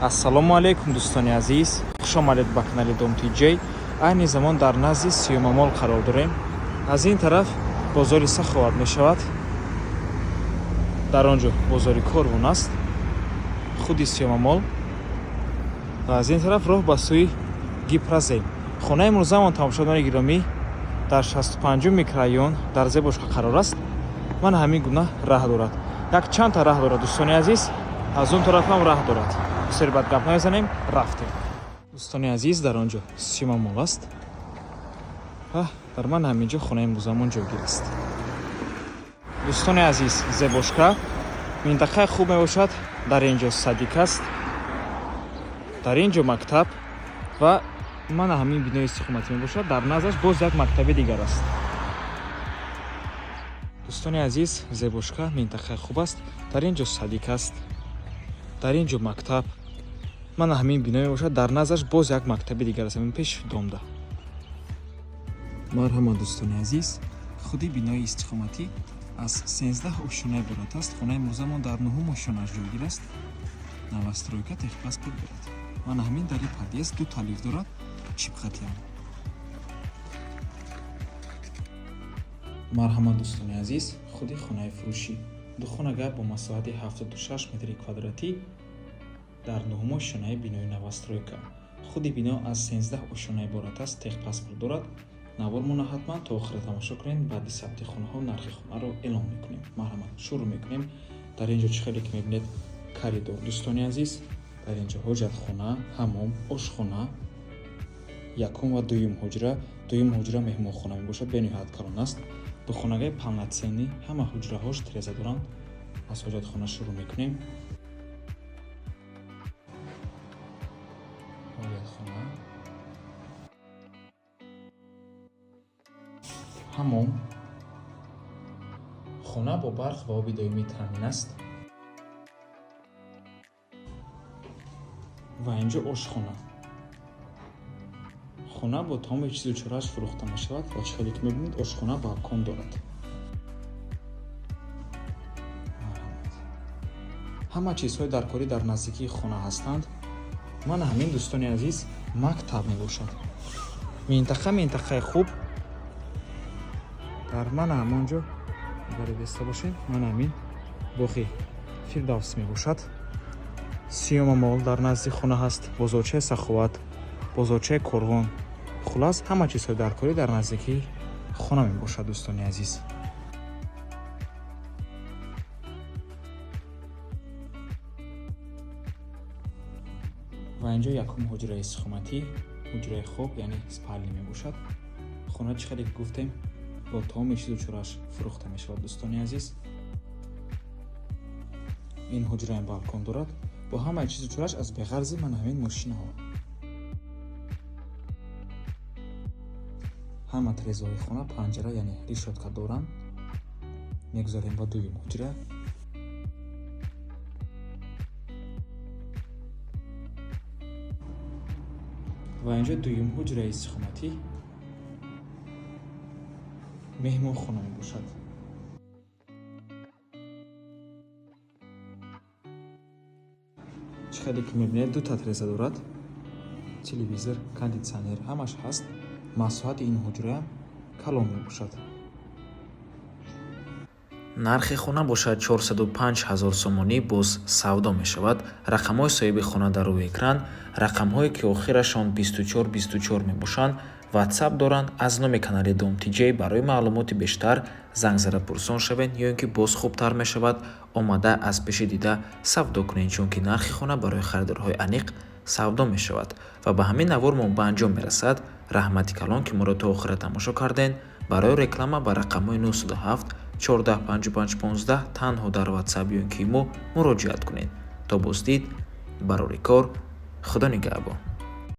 ассалому алейкум дӯстони азиз, хуш омадед ба канали Dom TJ. айни замон дар назди Сиёмамол қарор дорем. аз ин тараф бозори Саховат мешавад, дар он ҷо бозори Корвон аст, худи Сиёмамол, ва аз ин тараф роҳ ба сӯи Гипразем. хонаи имрӯзамон тамошобинони гиромӣ дар 65 микрорайон дар Зебошка қарор аст. ман ҳамин гуна раҳ дорад, як чандта раҳ дорад дӯстони азиз, аз он тараф ҳам раҳ дорад. бисёре бад гап намезанем, рафтем. дӯстони азиз, дар он ҷо Сиёмамол аст ва дар ман ҳамин ҷо хонаи имрӯзамон ҷойгир аст. дӯстони азиз, Зебошка минтақаи хуб мебошад. дар ин ҷо садик аст, дар ин ҷо мактаб ва мана ҳамин бинои истиқоматӣ мебошад. дар наздаш боз як мактаби дигар аст. дӯстони азиз, Зебошка минтақаи хуб аст. дар ин ҷо садик аст, дар ин ҷо мактаб, мана ҳамин бино мебошад. дар наздаш боз як мактаби дигар аст, ҳамин пеш домда. марҳамат дӯстони азиз, худи бинои истиқоматӣ аз 13 ошона иборат аст. хонаи имрӯзамон дар 9 ошонааш ҷойгир аст. навастройка техпаспорт дорад. мана ҳамин дар ин подъезд ду талиф дорад, чипхатиам. марҳамат дӯстони азиз, худи хонаи фурӯшӣ духонага бо масоҳати 76 метри квадратӣ дар 9 ошонаи бинои навастройка. худи бино аз 13 ошона иборат аст, техпаспорт дорад. навормона ҳатман то охира тамошо кунед. баъди сабти хонаҳо нархи хонаро эълон мекунем. марҳамат, шурӯъ мекунем. дар ин ҷо чӣ хеле ки мебинед коридор дӯстони азиз, дар ин ҷо ҳоҷатхона, ҳаммом, ошхона, якум ва дуюм ҳуҷра. дуюм ҳуҷра меҳмонхона мебошад, бениҳоят калон аст. духонагаи полноценнӣ, ҳама ҳуҷраҳош тиреза доранд. аз ҳоҷатхона шурӯъ мекунем. ҳоҷатхона, ҳаммом, хона бо барқ ва оби доимӣ таъмин аст. ва ин ҷо ошхона. хона бо тамоми чизу чорааш фурӯхта мешавад ва чӣ хеле ки мебинед ошхона балкон дорад. ҳама чизҳои даркорӣ дар наздикии хона ҳастанд. мана ҳамин дӯстони азиз мактаб мебошад. минтақаи хуб. дар мана ҳамон ҷо бари деста бошем, мана ҳамин боғи Фирдавс мебошад. Сиёмамол дар назди хона ҳаст, бозорчаи Саховат, бозорчаи Корвон. хулас ҳама чизҳои даркорӣ дар наздикии хона мебошад дӯстони азиз. ва ин ҷо якум ҳуҷраи истиқоматӣ, ҳуҷраи хоб, яъне спальня мебошад. хона чӣ хеле ки гуфтем бо тамоми чизу чорааш фурӯхта мешавад дӯстони азиз. ин ҳуҷраи балкон дорад бо ҳамаи чизу чорааш аз беғарзи мана ҳамин мошинаҳо. ҳама тирезаҳои хона панҷара, яъне решотка доранд. мегузарем ба дуюм ҳуҷра. ва ин ҷо дуюм ҳуҷраи истиқоматӣ, меҳмонхона мебошад. чӣ хеле ки мебинед дута тиреза дорад, телевизор, кондитсионер ҳамаш ҳаст. масоҳати ин ҳуҷраам калон мебошад. нархи хона бошад 405 000 сомонӣ. боз савдо мешавад. рақамҳои соҳиби хона дар рӯи экран, рақамҳое ки охирашон 2424 мебошанд. ватсап доранд. аз номи канали Dom TJ барои маълумоти бештар занг зада пурсон шавед, ё ин ки боз хубтар мешавад омада аз пеши дида савдо кунед, чунки нархи хона барои харидорҳои аниқ савдо мешавад ва ба ҳамин навормон ба анҷом мерасад. раҳмати калон ки моро то охира тамошо карден. барои реклама ба рақамҳои 907 14 55 15 танҳо дар ватсап ё ин ки имо муроҷиат кунед. то боздид, барори кор, худо нигаҳбон.